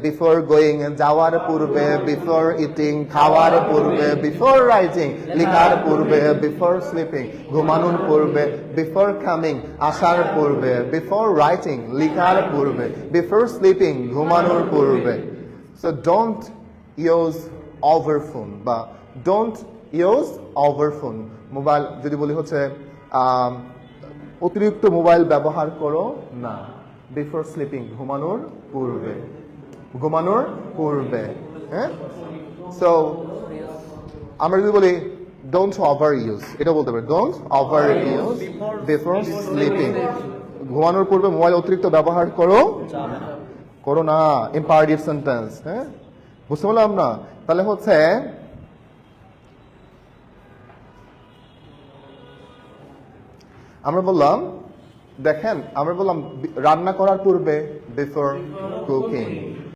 Before going যাওয়ার পূর্বে, before eating খাওয়ার পূর্বে, বিফোর রাইটিং লেখার পূর্বে, বিফোর স্লিপিং ঘুমানোর পূর্বে, বিফোর কামিং আসার পূর্বে, বিফোর রাইটিং লেখার পূর্বে, বিফোর স্লিপিং ঘুমানোর পূর্বে। So don't use over phone বা don't use over phone. Mobile যদি বলি হচ্ছে অতিরিক্ত মোবাইল ব্যবহার করো না। বিফোর স্লিপিং ঘুমানোর পূর্বে, ঘুমানোর পূর্বে। হ্যাঁ, সো আমরা যদি বলি ডোন্ট ওভার ইউজ, এটা বলতে পারি don't over use before sleeping. ঘুমানোর পূর্বে মোবাইল অতিরিক্ত ব্যবহার করো না। Imperative sentence. হ্যাঁ, বুঝতে পারলাম না? তাহলে হচ্ছে আমরা বললাম, দেখেন আমরা বললাম রান্না করার পূর্বে, বিফোর কুকিং।